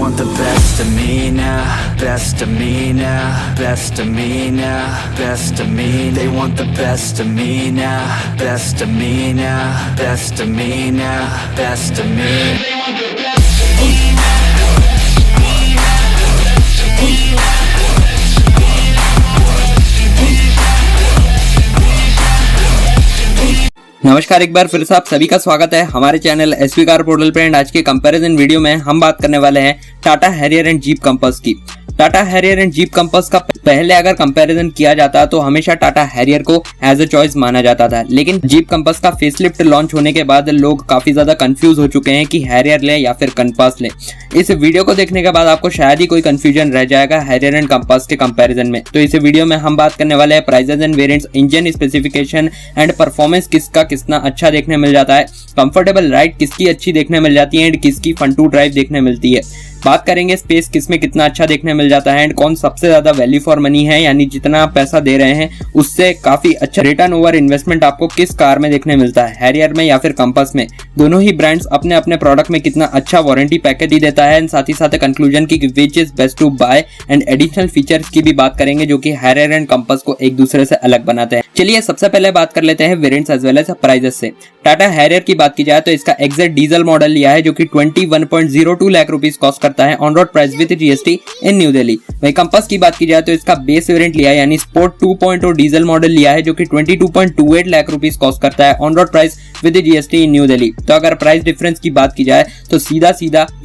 want the best of me now, best of me now, best of me now, best of me. They want the best of me now, best of me now, best of me now, best of me. They want the best of me now. नमस्कार, एक बार फिर से आप सभी का स्वागत है हमारे चैनल एसवी कार पोर्टल पे। एंड आज के कंपैरिजन वीडियो में हम बात करने वाले हैं Tata Harrier and Jeep Compass की। Tata Harrier and Jeep Compass का पहले अगर कंपैरिजन किया जाता तो हमेशा टाटा हैरियर को एज अ चॉइस माना जाता था, लेकिन जीप कंपास का फेसलिफ्ट लॉन्च होने के बाद लोग काफी ज्यादा कंफ्यूज हो चुके हैं कि हैरियर ले या फिर कंपास ले। इस वीडियो को देखने के बाद आपको शायद ही कोई कंफ्यूजन रह जाएगा हैरियर एंड कंपास के कंपैरिजन में। तो इस वीडियो में हम बात करने वाले हैं prices and variants, engine specification and performance किसका कितना अच्छा देखने मिल जाता है, कंफर्टेबल राइड किसकी अच्छी देखने मिल जाती है एंड किसकी फन टू ड्राइव देखने मिलती है। बात करेंगे स्पेस किसमें कितना अच्छा देखने मिल जाता है एंड कौन सबसे ज्यादा वैल्यू फॉर मनी है, यानी जितना आप पैसा दे रहे हैं उससे काफी अच्छा रिटर्न ओवर इन्वेस्टमेंट आपको किस कार में देखने मिलता है, हैरियर में या फिर कंपास में। दोनों ही ब्रांड्स अपने अपने प्रोडक्ट में कितना अच्छा वारंटी पैकेज ही देता है एंड साथ ही साथ कंक्लूजन की which is best to buy and additional features की भी बात करेंगे जो कि हैरियर एंड कंपास को एक दूसरे से अलग बनाते हैं। चलिए सबसे पहले बात कर लेते हैं variants as well as prices से। टाटा हैरियर की बात की जाए तो इसका एग्जैक्ट डीजल मॉडल लिया है जो कि 21.02 लाख रुपीस कॉस्ट करता है on road price with GST in new Delhi. वहीं कंपास की बात की जाए तो इसका बेस वेरिएंट लिया है यानी स्पोर्ट 2.0 डीजल मॉडल लिया है जो कि 22.28 लाख रुपीस कॉस्ट करता है on road price with GST in new Delhi. तो अगर प्राइस डिफरेंस की बात की जाए तो सीधा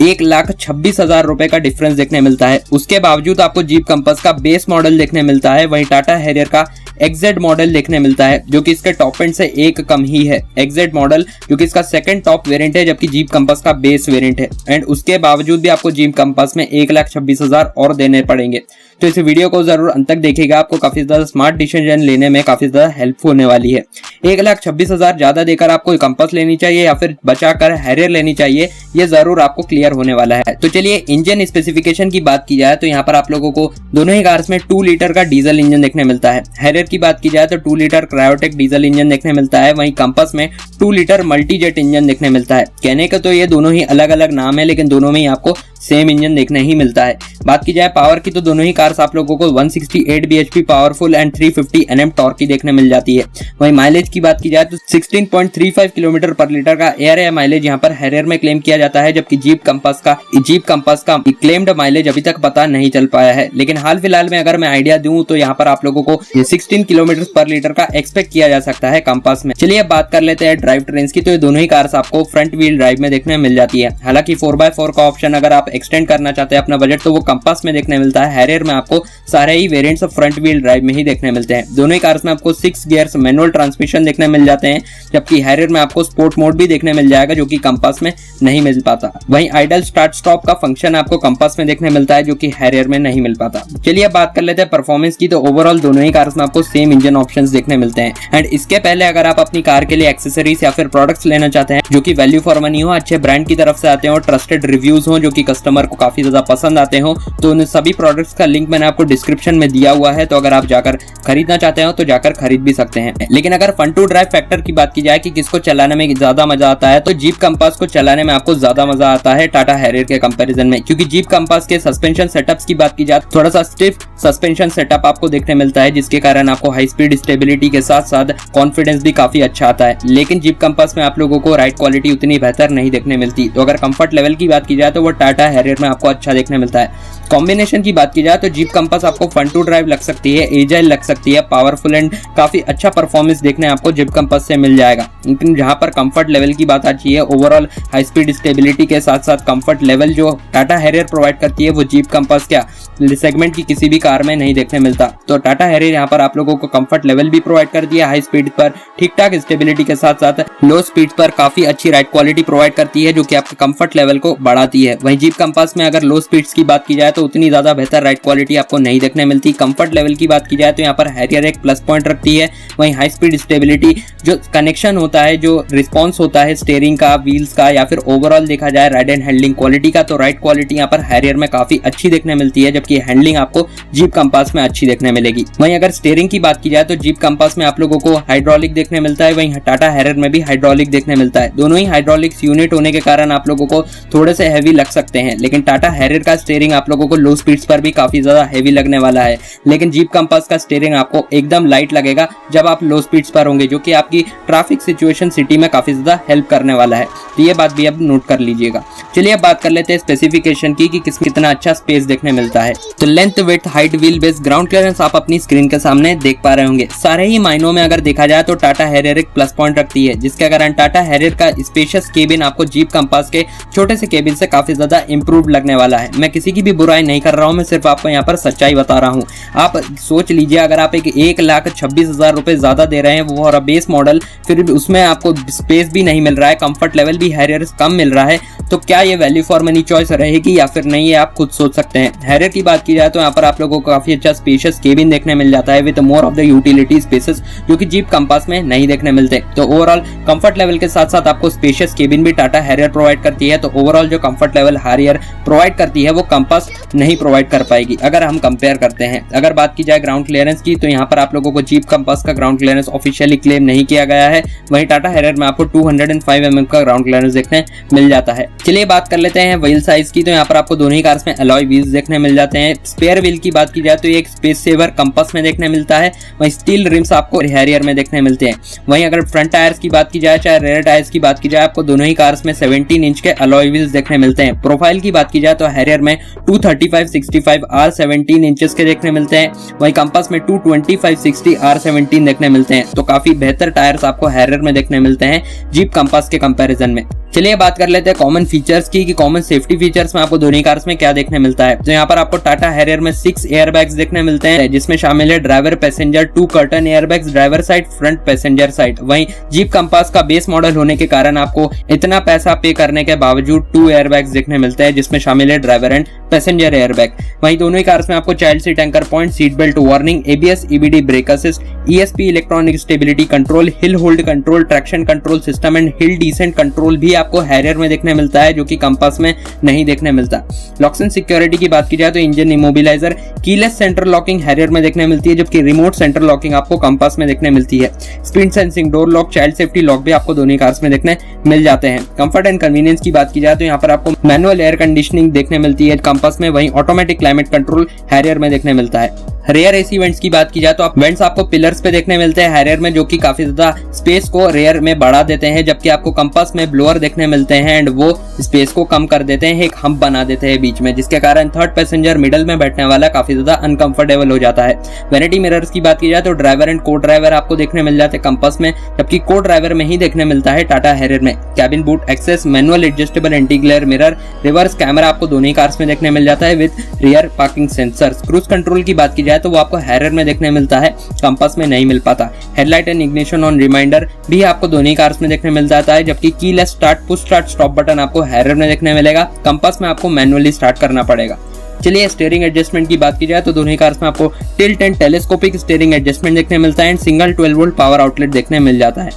1,26,000 रुपए का डिफरेंस देखने मिलता है। उसके बावजूद आपको जीप कंपास का बेस मॉडल देखने मिलता है, वहीं टाटा हैरियर का एक्जेड मॉडल देखने मिलता है जो कि इसके टॉप एंड से एक कम ही है। एक्जेड मॉडल जो कि इसका सेकंड टॉप वेरिएंट है जबकि जीप कंपास का बेस वेरिएंट है। एंड उसके बावजूद भी आपको जीप कंपास में 1,26,000 और देने पड़ेंगे। तो इस वीडियो को जरूर अंत तक देखिएगा, आपको काफी ज्यादा स्मार्ट डिसीजन लेने में काफी ज्यादा हेल्प होने वाली है। 1,26,000 ज्यादा देकर आपको कंपास लेनी चाहिए या फिर बचाकर हैरियर लेनी चाहिए, ये जरूर आपको क्लियर होने वाला है। तो चलिए इंजन स्पेसिफिकेशन की बात की जाए तो यहाँ पर आप लोगों को दोनों ही कार्स में 2 लीटर का डीजल इंजन देखने मिलता है। हैरियर की बात की जाए तो 2 लीटर क्रायोटेक डीजल इंजन देखने मिलता है, वहीं कंपास में 2 लीटर मल्टीजेट इंजन देखने मिलता है। कहने का तो ये दोनों ही अलग अलग नाम है लेकिन दोनों में ही आपको सेम इंजन देखने ही मिलता है। बात की जाए पावर की तो दोनों ही कार्स आप लोगों को 168 bhp powerful and 350 Nm torque की देखने मिल जाती है। वहीं माइलेज की बात की जाए तो 16.35 किलोमीटर पर लीटर का एयर माइलेज यहाँ पर हैरियर में क्लेम किया जाता है, जबकि जीप कंपास का क्लेम्ड माइलेज अभी तक पता नहीं चल पाया है। लेकिन हाल फिलहाल में अगर मैं आइडिया दूं तो यहाँ पर आप लोगों को 16 किलोमीटर पर लीटर का एक्सपेक्ट किया जा सकता है कंपास में। चलिए अब बात कर लेते हैं ड्राइव ट्रेन्स की। तो ये दोनों ही कार्स आपको फ्रंट व्हील ड्राइव में देखने मिल जाती है। हालांकि 4x4 का ऑप्शन अगर आप एक्सटेंड करना चाहते हैं अपना बजट तो वो कंपास में देखने मिलता है। हैरियर में आपको सारे ही वेरिएंट्स फ्रंट व्हील ड्राइव में ही देखने मिलते हैं। दोनों ही कार्स में आपको 6 गियर्स मैनुअल ट्रांसमिशन देखने मिल जाते हैं, जबकि हैरियर में आपको स्पोर्ट मोड भी देखने मिल जाएगा जो कि कंपास में नहीं मिल पाता। वहीं आइडल स्टार्ट स्टॉप का फंक्शन आपको कंपास में देखने मिलता है जो कि हैरियर में नहीं मिल पाता। चलिए अब बात कर लेते हैं परफॉर्मेंस की। तो ओवरऑल दोनों ही कार्स में आपको सेम इंजन ऑप्शंस देखने मिलते हैं। एंड इसके पहले अगर आप अपनी कार के लिए एक्सेसरीज या फिर प्रोडक्ट्स लेना चाहते हैं जो कि वैल्यू फॉर मनी हो, अच्छे ब्रांड की तरफ से आते हो, ट्रस्टेड रिव्यूज हो जो कि कस्टमर को काफी ज्यादा पसंद आते हो, तो उन सभी प्रोडक्ट्स का लिंक मैंने आपको डिस्क्रिप्शन में दिया हुआ है। तो अगर आप जाकर खरीदना चाहते हो तो जाकर खरीद भी सकते हैं। लेकिन अगर फन टू ड्राइव फैक्टर की बात की जाए कि किसको चलाने में ज्यादा मजा आता है तो जीप कंपास को चलाने में आपको ज्यादा मजा आता है टाटा हैरियर के कंपैरिजन में, क्योंकि जीप कंपास के सस्पेंशन सेटअप्स की बात की जाए थोड़ा सा स्टिफ सस्पेंशन सेटअप आपको देखने मिलता है, जिसके कारण आपको हाई स्पीड स्टेबिलिटी के साथ साथ कॉन्फिडेंस भी काफी अच्छा आता है। लेकिन जीप कंपास में आप लोगों को राइड क्वालिटी उतनी बेहतर नहीं देखने मिलती। तो अगर कंफर्ट लेवल की बात की जाए तो वो टाटा हैरियर में आपको अच्छा देखने मिलता है। कॉम्बिनेशन की बात की जाए तो जीप कंपास आपको फन टू ड्राइव लग सकती है, एजाइल लग सकती है, पावरफुल एंड काफी अच्छा परफॉर्मेंस देखने आपको जीप कंपास से मिल जाएगा। लेकिन जहां पर कंफर्ट लेवल की बात आती है, ओवरऑल हाई स्पीड स्टेबिलिटी के साथ साथ कंफर्ट लेवल जो टाटा हैरियर प्रोवाइड करती है वो जीप कंपास क्या सेगमेंट की किसी भी कार में नहीं देखने मिलता। तो टाटा हैरियर यहाँ पर आप लोगों को कंफर्ट लेवल भी प्रोवाइड कर दिया, हाई स्पीड पर ठीक ठाक स्टेबिलिटी के साथ साथ लो स्पीड पर काफी अच्छी राइड क्वालिटी प्रोवाइड करती है जो कि आपके कंफर्ट लेवल को बढ़ाती है। वहीं जीप कंपास में अगर लो स्पीड्स की बात की जाए तो उतनी ज्यादा बेहतर राइड क्वालिटी स्टेबिलिटी आपको नहीं देखने मिलती। कंफर्ट लेवल की बात की जाए तो यहाँ पर हैरियर एक प्लस पॉइंट रखती है। वहीं हाई स्पीड स्टेबिलिटी, जो कनेक्शन होता है, जो रिस्पॉन्स होता है स्टीयरिंग का, व्हील्स का, या फिर ओवरऑल देखा जाए राइड एंड हैंडलिंग क्वालिटी का, तो राइड क्वालिटी यहाँ पर हैरियर में काफी अच्छी देखने मिलती है, जबकि हैंडलिंग आपको जीप कंपास में अच्छी देखने मिलेगी। वहीं अगर स्टीयरिंग की बात की जाए तो जीप कंपास में आप लोगों को हाइड्रोलिक देखने मिलता है, वहीं टाटा हैरियर में भी हाइड्रोलिक देखने मिलता है। दोनों ही हाइड्रोलिक्स यूनिट होने के कारण आप लोगों को थोड़े से हैवी लग सकते हैं, लेकिन टाटा हैरियर का स्टीयरिंग आप लोगों को लो स्पीड्स पर भी काफी ज्यादा हैवी लगने वाला है। लेकिन जीप कंपास का स्टीयरिंग आपको एकदम लाइट लगेगा जब आप लो स्पीड्स पर होंगे, जो कि आपकी ट्रैफिक सिचुएशन सिटी में काफी ज्यादा हेल्प करने वाला है। तो ये बात भी अब नोट कर लीजिएगा। चलिए अब बात कर लेते हैं स्पेसिफिकेशन की कि कितना अच्छा स्पेस देखने मिलता है। तो length, width, height, wheel base, ground clearance आप अपनी स्क्रीन के सामने देख पा रहे होंगे। सारे ही मायनों में अगर देखा जाए तो टाटा हैरियर एक प्लस पॉइंट रखती है, जिसके कारण टाटा हैरियर का स्पेशियस केबिन आपको जीप कंपास के छोटे से केबिन से काफी ज्यादा इंप्रूव लगने वाला है। मैं किसी की भी बुराई नहीं कर रहा हूं, मैं सिर्फ आपको यहाँ पर सच्चाई बता रहा हूँ। आप सोच लीजिए, अगर आप एक 1,26,000 रुपए ज्यादा दे रहे हैं वो और बेस मॉडल, फिर उसमें आपको स्पेस भी नहीं मिल रहा है, कंफर्ट लेवल भी हैरियर कम मिल रहा है, तो क्या ये वैल्यू फॉर मनी चॉइस रहेगी या फिर नहीं, ये आप खुद सोच सकते हैं। हैरियर की बात की जाए तो यहाँ पर आप लोगों को काफी अच्छा स्पेशियस केबिन देखने मिल जाता है with more of the utility spaces, जो कि जीप कंपास में नहीं देखने मिलते। तो ओवरऑल कंफर्ट लेवल के साथ साथ आपको स्पेशियस केबिन भी टाटा हैरियर प्रोवाइड करती है। तो ओवरऑल जो कंफर्ट लेवल हैरियर प्रोवाइड करती है वो कंपास नहीं प्रोवाइड कर पाएगी अगर हम कंपेयर करते हैं। अगर बात की जाए ग्राउंड क्लियरेंस की, तो यहाँ पर आप लोगों को जीप कंपास का ग्राउंड क्लियरेंस ऑफिशियली क्लेम नहीं किया गया है। वहीं टाटा हैरियर में आपको 205 mm का ग्राउंड क्लियरेंस देखने मिल जाता है। चलिए बात कर लेते हैं व्हील साइज की। तो यहाँ पर आपको दोनों ही कार्स में अलॉय व्हील्स देखने मिल जाते हैं। स्पेयर व्हील की बात की जाए तो एक स्पेस सेवर कंपास में देखने मिलता है। वहीं स्टील रिम्स आपको हैरियर में देखने मिलते हैं। वहीं अगर फ्रंट टायर्स की बात की जाए चाहे रेयर टायर्स की बात की जाए, आपको दोनों ही कार्स में 17 इंच के अलॉय व्हील्स देखने मिलते हैं। प्रोफाइल की बात की जाए तो हैरियर में 235/65 R17 इंचेस के देखने मिलते हैं। वहीं कंपास में 225/60 R17 देखने मिलते हैं। तो काफी बेहतर टायर्स आपको हैरियर में देखने मिलते हैं जीप कंपास के कंपैरिजन में। चलिए बात कर लेते हैं कॉमन फीचर्स की कि कॉमन सेफ्टी फीचर्स में आपको दोनों कार्स में क्या देखने मिलता है। तो यहाँ पर आपको टाटा हैरियर में 6 एयरबैग्स देखने मिलते हैं, जिसमें शामिल है driver passenger 2 curtain airbags, driver side, front passenger side. वहीं जीप कंपास का बेस मॉडल होने के कारण आपको इतना पैसा पे करने के बावजूद 2 एयरबैग्स देखने मिलते हैं, जिसमें शामिल है ड्राइवर एंड पैसेंजर एयरबैग। वहीं दोनों ही कार्स में आपको child seat anchor point, seat belt warning, ABS EBD brake assist, ESP electronic stability control, hill hold control, traction control system and hill descent control भी आपको हैरियर में देखने मिलता है, जो कि कंपास में नहीं देखने मिलता। लॉक्स एंड सिक्योरिटी की बात की जाए तो engine immobiliser, keyless centre locking Harrier में देखने मिलती है, जबकि रिमोट सेंटर लॉकिंग आपको कंपास में देखने मिलती है। Speed sensing door lock, child safety lock भी आपको दोनों कार्स में देखने मिल जाते हैं। कंफर्ट एंड कन्वीनियंस की बात की जाए तो यहाँ पर आपको मैनुअल एयर कंडीशनिंग देखने मिलती है कंपास में, वहीं ऑटोमेटिक क्लाइमेट कंट्रोल हैरियर में देखने मिलता है। रेयर एसी वेंट्स की बात की जाए तो आप वेंट्स आपको पिलर्स पे देखने मिलते हैं हैरियर में, जो कि काफी ज्यादा स्पेस को रेयर में बढ़ा देते हैं, जबकि आपको कंपास में ब्लोअर देखने मिलते हैं एंड वो स्पेस को कम कर देते हैं, एक हम्प बना देते हैं बीच में, जिसके कारण थर्ड पैसेंजर मिडल में बैठने वाला काफी ज्यादा अनकंफर्टेबल हो जाता है। वैनिटी मिरर्स की बात की जाए तो ड्राइवर एंड को ड्राइवर आपको देखने मिल जाते हैं कंपास में, जबकि को ड्राइवर में ही देखने मिलता है टाटा हैरियर में। Cabin boot access, manual adjustable anti glare mirror, reverse camera आपको दोनों ही कार्स में देखने मिल जाता है with rear parking sensor. Cruise control की बात की जाए तो वो आपको हैरियर में देखने मिलता है, कंपास में नहीं मिल पाता। Headlight and ignition on reminder भी आपको दोनों कार्स में देखने मिल जाता है, जबकि keyless start, push start, stop button आपको हैरियर में देखने मिलेगा, कंपास में आपको मैनुअली स्टार्ट करना पड़ेगा। चलिए स्टीयरिंग एडजस्टमेंट की बात की जाए तो दोनों कार्स में आपको tilt and telescopic steering adjustment देखने मिलता है and single 12 volt power outlet देखने मिल जाता है।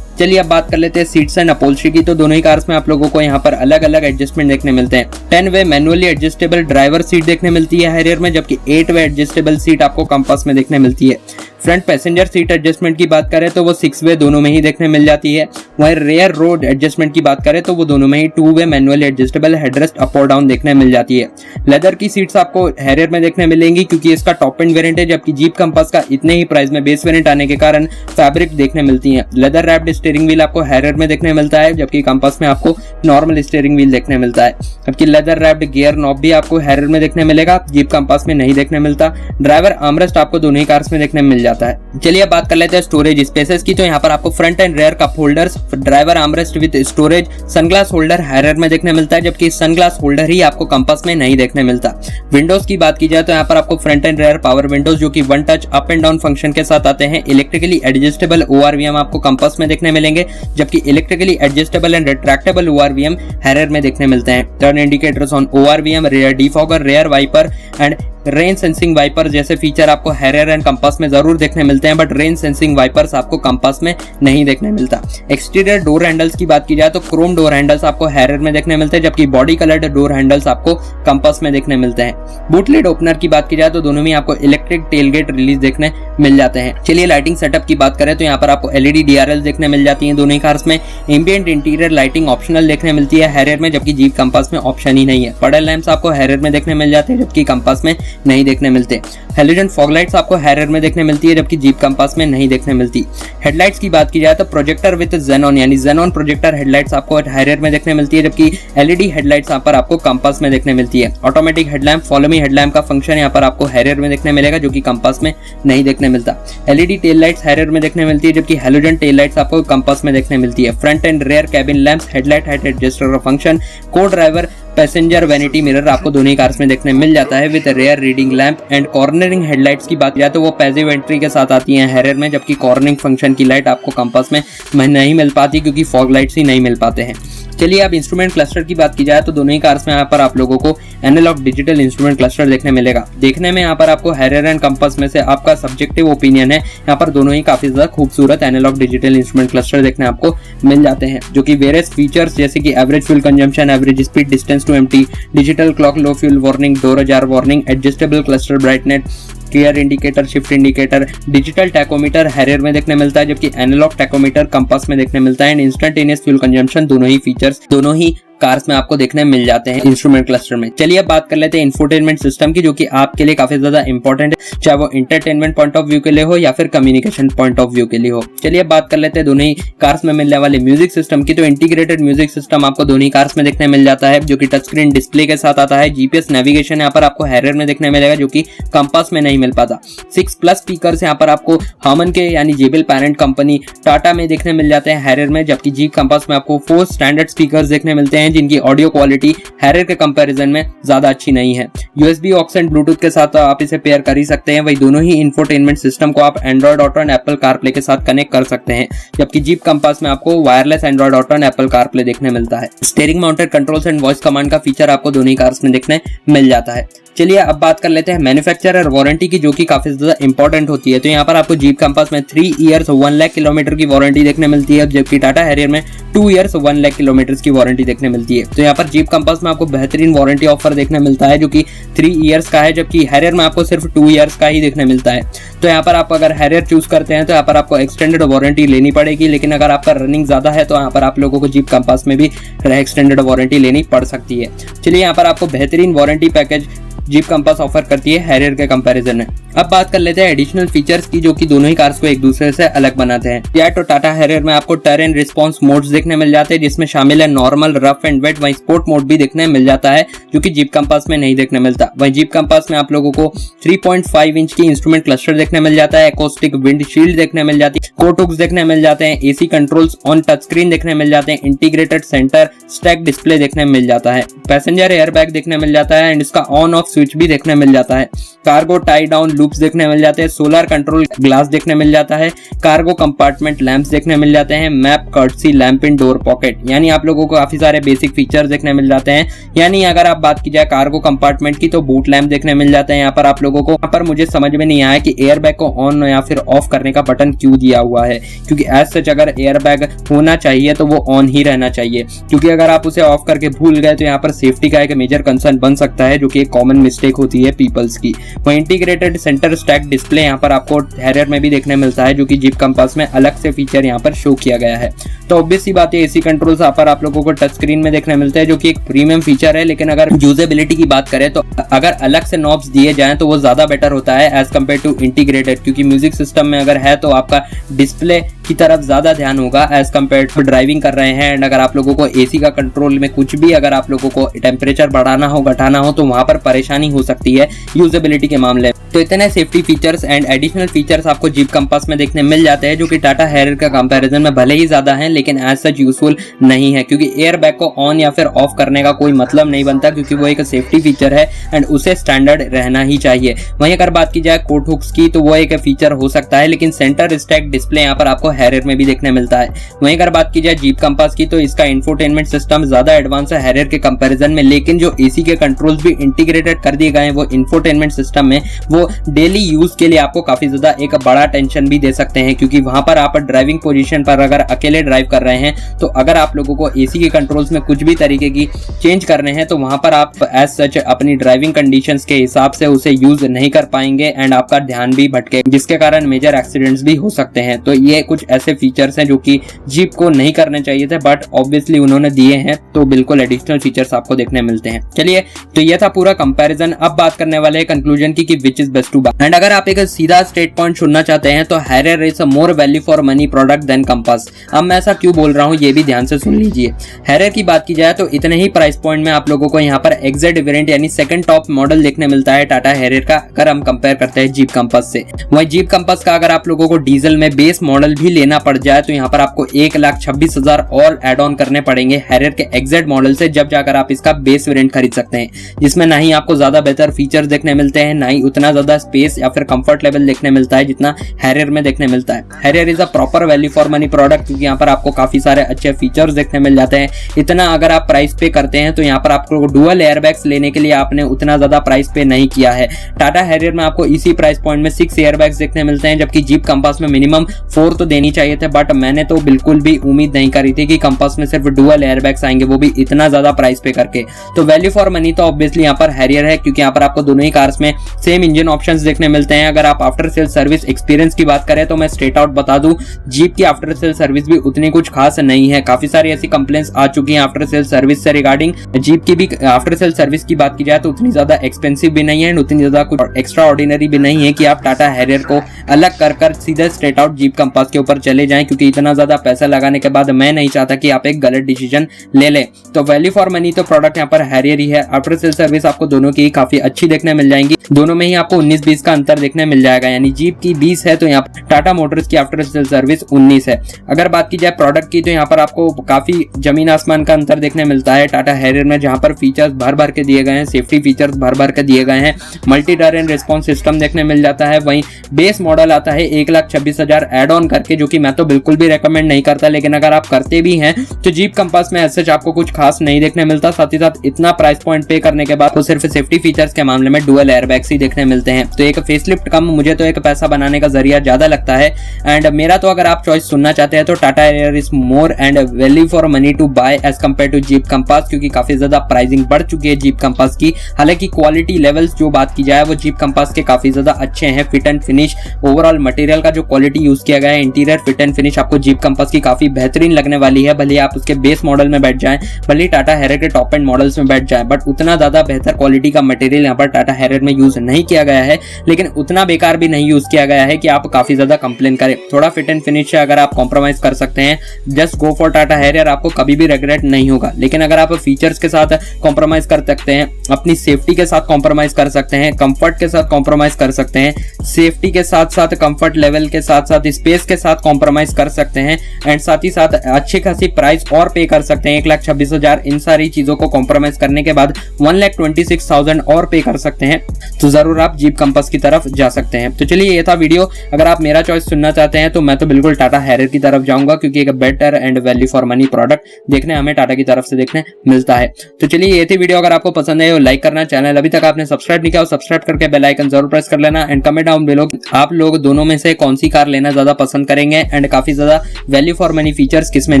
चलिए अब बात कर लेते हैं सीट्स एंड अपहोल्स्ट्री की। तो दोनों ही कार्स में आप लोगों को यहाँ पर अलग अलग एडजस्टमेंट देखने मिलते हैं। 10 वे मैनुअली एडजस्टेबल ड्राइवर सीट देखने मिलती है हैरियर में, जबकि 8 वे एडजस्टेबल सीट आपको कंपास में देखने मिलती है। फ्रंट पैसेंजर सीट एडजस्टमेंट की बात करें तो वो 6 वे दोनों में ही देखने मिल जाती है। वहीं रेयर रोड एडजस्टमेंट की बात करें तो वो दोनों में ही 2 वे मैनुअली एडजस्टेबल हेडरेस्ट अप और डाउन देखने मिल जाती है। लेदर की सीट्स आपको हैरियर में देखने मिलेंगी क्योंकि इसका टॉप एंड वेरिएंट है, जबकि जीप कंपास का इतने ही प्राइस में बेस वेरिएंट आने के कारण फैब्रिक देखने मिलती है। लेदर रैप्ड स्टीयरिंग व्हील आपको हैरियर में देखने मिलता है, जबकि कंपास में आपको नॉर्मल स्टीयरिंग व्हील देखने मिलता है। जबकि लेदर रैप्ड गियर नॉब भी आपको हैरियर में देखने मिलेगा, जीप कंपास में नहीं देखने मिलता। ड्राइवर आर्मरेस्ट आपको दोनों ही कार्स में देखने मिल जाता है। चलिए बात कर लेते हैं स्टोरेज स्पेसेस की। तो यहाँ पर आपको front and rear cup holders, driver armrest with storage, sunglass holder Harrier में देखने मिलता है, जबकि सनग्लास होल्डर ही आपको कंपास में नहीं देखने मिलता। विंडोज की बात की जाए तो यहाँ पर आपको front and rear power windows जो कि one touch up and down function के साथ आते हैं। इलेक्ट्रिकली एडजस्टेबल ORVM आपको कंपास में देखने मिलेंगे, जबकि electrically adjustable and retractable ORVM Harrier में देखने मिलते हैं। Turn indicators on ORVM, rear defogger, rear wiper, and rain sensing wiper जैसे फीचर आपको हैरियर एंड कंपास में जरूर देखने मिलते हैं, बट रेन सेंसिंग वाइपर्स आपको कंपास में नहीं देखने मिलता। एक्सटीरियर डोर हैंडल्स की बात की जाए तो क्रोम डोर हैंडल्स आपको हैरियर में देखने मिलते हैं, जबकि बॉडी कलर्ड डोर हैंडल्स आपको कंपास में देखने मिलते हैं। बूट लिड ओपनर की बात की जाए तो दोनों में आपको इलेक्ट्रिक टेलगेट रिलीज देखने मिल जाते हैं। चलिए लाइटिंग सेटअप की बात करें तो यहाँ पर आपको एलईडी डीआरएल देखने मिल जाती है दोनों ही कार्स में। एम्बिएंट इंटीरियर लाइटिंग ऑप्शनल देखने मिलती है हैरियर में, जबकि जीप कंपास में ऑप्शन ही नहीं है। पडल लैंप्स आपको हैरियर में देखने मिल जाते हैं, जबकि कंपास में नहीं देखने मिलते। हेलोजन फॉग लाइट्स आपको हैरियर में देखने मिलती है, जबकि जीप कंपास में नहीं देखने मिलती। हेडलाइट्स की बात की जाए तो प्रोजेक्टर विद जेनॉन यानी जेनॉन प्रोजेक्टर हेडलाइट्स आपको हैरियर में देखने मिलती है, जबकि एलईडी हेडलाइट्स यहाँ पर आपको कंपास में देखने मिलती है। Automatic headlamp follow me headlamp का फंक्शन यहाँ पर आपको हैरियर में देखने मिलेगा, जो कि कंपास में नहीं देखने मिलता। एलईडी टेल लाइट्स हैरियर में देखने मिलती है, जबकि हेलोजन टेल लाइट्स आपको कंपास में देखने मिलती है। Front and rear cabin lamps, headlight height adjuster का function, co driver passenger vanity mirror आपको दोनों ही कार्स में देखने मिल जाता है with rear reading lamp. And cornering headlights की बात की जाए तो वो पैसिव एंट्री के साथ आती हैं हैरियर में, जबकि कॉर्नरिंग फंक्शन की लाइट आपको कंपास में नहीं मिल पाती, क्योंकि फॉग लाइट्स ही नहीं मिल पाते हैं। चलिए अब इंस्ट्रूमेंट क्लस्टर की बात की जाए तो दोनों ही कार्स में यहाँ पर आप लोगों को एनालॉग डिजिटल इंस्ट्रूमेंट क्लस्टर देखने मिलेगा। देखने में यहाँ पर आपको हैरियर एंड कंपास में से आपका सब्जेक्टिव ओपिनियन है, यहाँ पर दोनों ही काफी ज्यादा खूबसूरत एनालॉग डिजिटल इंस्ट्रूमेंट क्लस्टर देखने आपको मिल जाते हैं, जो कि वेरियस फीचर्स जैसे कि average fuel consumption, average speed, distance to empty, digital clock, low fuel warning, door ajar warning, adjustable cluster brightness, clear indicator, shift indicator, digital tachometer Harrier में देखने मिलता है, जबकि एनालॉग टैकोमीटर कंपास में देखने मिलता है। एंड इंस्टेंटेनियस फ्यूल कंजम्पशन दोनों ही फीचर्स दोनों ही कार्स में आपको देखने मिल जाते हैं इंस्ट्रूमेंट क्लस्टर में। चलिए अब बात कर लेते हैं इंफोटेनमेंट सिस्टम की, जो कि आपके लिए काफी ज्यादा इंपॉर्टेंट है, चाहे वो एंटरटेनमेंट पॉइंट ऑफ व्यू के लिए हो या फिर कम्युनिकेशन पॉइंट ऑफ व्यू के लिए हो। चलिए अब बात कर लेते हैं दोनों ही कार्स में मिलने वाले म्यूजिक सिस्टम की। तो इंटीग्रेटेड म्यूजिक सिस्टम आपको दोनों ही कार्स में देखने मिल जाता है, जो कि टच स्क्रीन डिस्प्ले के साथ आता है। जीपीएस नेविगेशन यहाँ पर आपको हैरियर में देखने मिलेगा, जो कि कंपास में नहीं मिल पाता। 6+ स्पीकर्स यहाँ पर आपको हार्मन के यानी जेबीएल पेरेंट कंपनी टाटा में देखने मिल जाते हैं हैरियर में, जबकि जीप कंपास में आपको 4 स्टैंडर्ड स्पीकर्स देखने मिलते हैं, जिनकी ऑडियो क्वालिटी हैरियर के कंपैरिजन में ज्यादा अच्छी नहीं है। यूएसबी ऑक्स एंड ब्लूटूथ के साथ आप इसे पेयर कर ही सकते हैं। वही दोनों ही इंफोटेनमेंट सिस्टम को आप Android auto and Apple CarPlay के साथ कनेक्ट कर सकते हैं, जबकि जीप कंपास में आपको wireless Android auto and Apple CarPlay देखने मिलता है। Steering mounted controls and voice command का फीचर आपको दोनों ही कार्स में देखने मिल जाता है। चलिए अब बात कर लेते हैं मैन्युफैक्चरर वारंटी की, जो कि काफी ज्यादा इंपॉर्टेंट होती है। तो यहाँ पर आपको जीप कंपास में 3 इयर्स 1 लाख किलोमीटर की वारंटी देखने मिलती है, जबकि टाटा हैरियर में 2 इयर्स 1 लाख किलोमीटर की वारंटी देखने मिलती है। तो यहाँ पर जीप कंपास में आपको बेहतरीन वारंटी ऑफर देखने मिलता है, जो कि 3 इयर्स का है, जबकि हैरियर में आपको सिर्फ 2 इयर्स का ही देखने मिलता है। तो यहाँ पर आप अगर हैरियर चूज करते हैं तो यहाँ पर आपको एक्सटेंडेड वारंटी लेनी पड़ेगी, लेकिन अगर आपका रनिंग ज्यादा है तो यहाँ पर आप लोगों को जीप कंपास में भी एक्सटेंडेड वारंटी लेनी पड़ सकती है। चलिए यहाँ पर आपको बेहतरीन warranty package jeep compass offer करती है हैरियर के कंपैरिजन में। अब बात कर लेते हैं एडिशनल फीचर्स की, जो कि दोनों ही कार्स को एक दूसरे से अलग बनाते हैं। या तो टाटा हैरियर में आपको टर्न रिस्पॉन्स मोड्स देखने मिल जाते हैं, जिसमें शामिल है नॉर्मल, रफ एंड वेट। वहीं स्पोर्ट मोड भी देखने मिल जाता है, जो कि जीप कंपास में नहीं देखने मिलता। वहीं जीप कंपास में आप लोगों को 3.5 इंच की इंस्ट्रूमेंट क्लस्टर देखने मिल जाता है, एकॉस्टिक विंडशील्ड देखने मिल जाती है, कोट हुक्स देखने मिल जाते हैं, AC controls on touch screen देखने मिल जाते हैं, इंटीग्रेटेड सेंटर स्टैक डिस्प्ले देखने मिल जाता है, पैसेंजर एयरबैग देखने मिल जाता है, एंड इसका ऑन ऑफ स्विच भी देखने मिल जाता है। कार्गो टाई डाउन लूप्स देखने मिल जाते हैं, सोलर कंट्रोल ग्लास देखने मिल जाता है, कार्गो कंपार्टमेंट लैंप्स देखने मिल जाते हैं, मैप कर्टसी लैंप इन डोर पॉकेट। यानी आप लोगों को काफी सारे बेसिक फीचर्स देखने मिल जाते हैं। यानी अगर आप बात की जाए कार्गो कंपार्टमेंट की, तो बूट लैंप देखने मिल जाते हैं यहाँ पर आप लोगों को। यहाँ पर मुझे समझ में नहीं आया कि एयरबैग को ऑन या फिर ऑफ करने का बटन क्यों दिया हुआ है, क्योंकि एज सच अगर एयरबैग होना चाहिए तो वो ऑन ही रहना चाहिए, क्योंकि अगर आप उसे ऑफ करके भूल गए तो यहाँ पर सेफ्टी का एक मेजर कंसर्न बन सकता है, जो कि एक कॉमन मिस्टेक होती है पीपल्स की। वहीं इंटीग्रेटेड सेंटर स्टैक डिस्प्ले यहाँ पर आपको हैरियर में भी देखने मिलता है, जो कि जीप कंपास में अलग से फीचर यहाँ पर शो किया गया है। तो ऑब्वियस सी बात है, एसी कंट्रोल्स यहाँ पर आप लोगों को टच स्क्रीन में देखने मिलते हैं, जो कि एक प्रीमियम फीचर है। लेकिन अगर यूजेबिलिटी की बात करें तो अगर अलग से नॉब्स दिए जाएं तो वो ज्यादा बेटर होता है एज कम्पेयर टू इंटीग्रेटेड, क्योंकि म्यूजिक सिस्टम में अगर है तो आपका डिस्प्ले की तरफ ज्यादा ध्यान होगा एज कम्पेयर टू ड्राइविंग कर रहे हैं। एंड अगर आप लोगों को एसी का कंट्रोल में कुछ भी अगर आप लोगों को टेम्परेचर बढ़ाना हो घटाना हो तो वहां पर परेशानी हो सकती है यूजेबिलिटी के मामले। तो इतने safety features and additional features आपको जीप कंपास में देखने मिल जाते हैं, जो कि टाटा हैरियर का कंपैरिजन में भले ही ज्यादा है, लेकिन एज सच यूजफुल नहीं है, क्योंकि एयरबैग को ऑन या फिर ऑफ करने का कोई मतलब नहीं बनता, क्योंकि वो एक सेफ्टी फीचर है एंड उसे स्टैंडर्ड रहना ही चाहिए। वहीं अगर बात की जाए कोट हुक्स की, तो वो एक फीचर हो सकता है, लेकिन सेंटर स्टैक डिस्प्ले यहाँ पर आपको हैरियर में भी देखने मिलता है। वहीं अगर बात की जाए जीप कंपास की तो इसका इंफोटेनमेंट सिस्टम ज्यादा एडवांस है हैरियर के कंपैरिजन में, लेकिन जो एसी के कंट्रोल्स भी इंटीग्रेटेड कर दिए गए हैं वो इंफोटेनमेंट सिस्टम में, वो डेली यूज के लिए आपको काफी ज्यादा एक बड़ा टेंशन भी दे सकते हैं, क्योंकि वहां पर आप ड्राइविंग पोजीशन पर अगर अकेले ड्राइव कर रहे हैं तो अगर आप लोगों को एसी के कंट्रोल्स में कुछ भी तरीके की चेंज करने हैं तो वहां पर आप एज सच अपनी ड्राइविंग कंडीशंस के हिसाब से उसे यूज नहीं कर पाएंगे एंड आपका ध्यान भी भटके, जिसके कारण मेजर एक्सीडेंट्स भी हो सकते हैं। तो ये कुछ ऐसे फीचर्स हैं जो कि जीप को नहीं करने चाहिए थे, बट ऑब्वियसली उन्होंने दिए हैं, तो बिल्कुल एडिशनल फीचर्स आपको देखने मिलते हैं। चलिए, तो ये था पूरा कंपैरिजन। अब बात करने वाले हैं कंक्लूजन की कि which is best to buy. And अगर आप एक सीधा स्ट्रेट पॉइंट सुनना चाहते हैं तो Harrier is a more value for money product than Compass. अब मैं ऐसा क्यों बोल रहा हूं ये भी ध्यान से सुन लीजिए। हैरियर की बात की जाए तो इतने ही प्राइस पॉइंट में आप लोगों को यहाँ पर एक्जेड वेरिएंट यानी सेकंड टॉप मॉडल देखने मिलता है टाटा हैरियर का, अगर हम कंपेयर करते हैं जीप कंपास से। वहीं जीप कंपास का अगर आप लोगों को डीजल में बेस मॉडल भी लेना पड़ जाए तो यहाँ पर आपको 1,26,000 और एड ऑन करने पड़ेंगे हैरियर के एक्जेड मॉडल से, जब जाकर आप इसका बेस वेरिएंट खरीद सकते हैं, जिसमें ना ही आपको ज्यादा बेहतर फीचर्स देखने मिलते हैं, ना ही उतना ज्यादा स्पेस या फिर कंफर्ट लेवल देखने मिलता है जितना हैरियर में देखने मिलता है। Harrier is a proper value for money product, क्योंकि यहाँ पर आपको काफी सारे अच्छे फीचर्स देखने मिल जाते हैं। इतना अगर आप प्राइस पे करते हैं तो यहाँ पर आपको डुअल एयरबैग्स लेने के लिए आपने उतना ज्यादा प्राइस पे नहीं किया है। टाटा हैरियर में आपको इसी प्राइस पॉइंट में 6 एयरबैग्स देखने मिलते हैं, जबकि जीप कंपास में मिनिमम 4 तो देनी चाहिए थे, बट मैंने तो बिल्कुल भी उम्मीद नहीं करी थी कि कंपास में सिर्फ डुअल एयरबैग्स आएंगे, वो भी इतना ज्यादा प्राइस पे करके। तो वैल्यू फॉर मनी तो ऑब्वियसली यहाँ पर हैरियर है, क्योंकि यहाँ पर आपको दोनों ही कार्स में सेम इंजन ऑप्शंस देखने मिलते हैं। अगर आप आफ्टर सेल सर्विस एक्सपीरियंस की बात करें तो मैं स्ट्रेट आउट बता दूं, जीप की आफ्टर सेल सर्विस भी उतनी कुछ खास नहीं है। काफी सारी ऐसी कंप्लेंट्स आ चुकी हैं आफ्टर सेल सर्विस से रिगार्डिंग। जीप की भी आफ्टर सेल सर्विस की बात की जाए तो उतनी ज्यादा एक्सपेंसिव भी नहीं है एंड उतनी ज्यादा कुछ एक्स्ट्रा ऑर्डिनरी भी नहीं है कि आप टाटा हैरियर को अलग कर सीधे स्ट्रेट आउट जीप कंपास के ऊपर चले जाएं, क्योंकि इतना ज्यादा पैसा लगाने के बाद मैं नहीं चाहता कि आप एक गलत डिसीजन ले लें। तो वैल्यू फॉर मनी तो प्रोडक्ट यहाँ पर हैरियर ही है। आफ्टर सेल सर्विस आपको दोनों की काफी अच्छी देखने मिल जाएंगी, दोनों में ही आपको 19-20 का अंतर देखने मिल जाएगा, यानी जीप की 20 है तो यहाँ पर टाटा मोटर्स की आफ्टर सेल सर्विस 19 है। अगर बात की जाए प्रोडक्ट की तो यहाँ पर आपको काफी जमीन आसमान का अंतर देखने मिलता है टाटा हैरियर में, जहां पर फीचर्स भर के दिए गए हैं, सेफ्टी फीचर्स भर के दिए गए हैं, मल्टी टर्न रिस्पॉन्स सिस्टम देखने मिल जाता है। वहीं बेस मॉडल आता है 1,26,000 एड ऑन करके, जो कि मैं तो बिल्कुल भी रेकमेंड नहीं करता, लेकिन अगर आप करते भी हैं तो जीप कंपास में ऐसे आपको कुछ खास नहीं देखने मिलता। साथ ही साथ इतना प्राइस पॉइंट पे करने के बाद तो सिर्फ सेफ्टी फीचर्स के मामले में डुअल एयरबैग्स ही देखने मिलते हैं। तो एक फेसलिफ्ट कम मुझे तो एक पैसा बनाने का जरिया ज्यादा लगता है। एंड मेरा तो अगर आप चॉइस सुनना चाहते हैं तो Tata Harrier is more and value for money to buy as compare to Jeep Compass, क्योंकि काफी ज्यादा प्राइसिंग बढ़ चुकी है जीप कंपास की। हालांकि क्वालिटी लेवल्स जो बात की जाए वो जीप कंपास के काफी ज्यादा अच्छे हैं। Fit and finish, overall material का जो क्वालिटी यूज किया गया है, इंटीरियर फिट एंड फिनिश आपको जीप कंपास की काफी बेहतरीन लगने वाली है। भले आप उसके बेस मॉडल में बैठ जाएं, भले टाटा हैरियर के टॉप एंड मॉडल्स में बैठ जाएं, बट उतना ज्यादा बेहतर क्वालिटी का मटेरियल यहाँ पर टाटा हैरियर में यूज नहीं किया गया है, लेकिन उतना बेकार भी नहीं यूज किया गया है कि आप काफी ज्यादा कंप्लेन करें। थोड़ा फिट एंड फिनिश से अगर आप कॉम्प्रोमाइज कर सकते हैं, just go for Tata Harrier, आपको कभी भी रिग्रेट नहीं होगा। लेकिन अगर आप फीचर्स के साथ कॉम्प्रोमाइज कर सकते हैं, अपनी सेफ्टी के साथ कॉम्प्रोमाइज कर सकते हैं, कंफर्ट के साथ कॉम्प्रोमाइज कर सकते हैं, सेफ्टी के साथ साथ कंफर्ट लेवल के साथ साथ स्पेस के साथ कॉम्प्रोमाइज कर सकते हैं, एंड साथ ही साथ अच्छी खासी प्राइस और पे कर सकते हैं, 1,26,000, इन सारी चीजों को कॉम्प्रोमाइज करने के बाद 1,26,000 और पे कर सकते हैं, तो जरूर आप जीप कंपास की तरफ जा सकते हैं। तो चलिए, ये था वीडियो। अगर आप मेरा चॉइस सुनना चाहते हैं तो मैं तो बिल्कुल टाटा हैरियर की तरफ जाऊंगा, क्योंकि एक better and value for money product देखने हमें टाटा की तरफ से देखने मिलता है। तो चलिए, ये थी वीडियो। अगर आपको पसंद है तो लाइक करना, चैनल अभी तक आपने सब्सक्राइब नहीं किया तो सब्सक्राइब करके बेल आइकन जरूर प्रेस कर लेना, एंड कमेंट डाउन बिलो आप लोग दोनों में से कौन सी कार लेना ज्यादा पसंद करेंगे एंड काफी ज्यादा वैल्यू फॉर मनी फीचर्स किसमें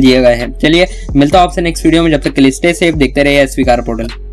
दिए गए हैं। चलिए, मिलता हूं आपसे नेक्स्ट वीडियो में, जब तक के लिए स्टे सेफ, देखते रहिए एसवी कार पोर्टल।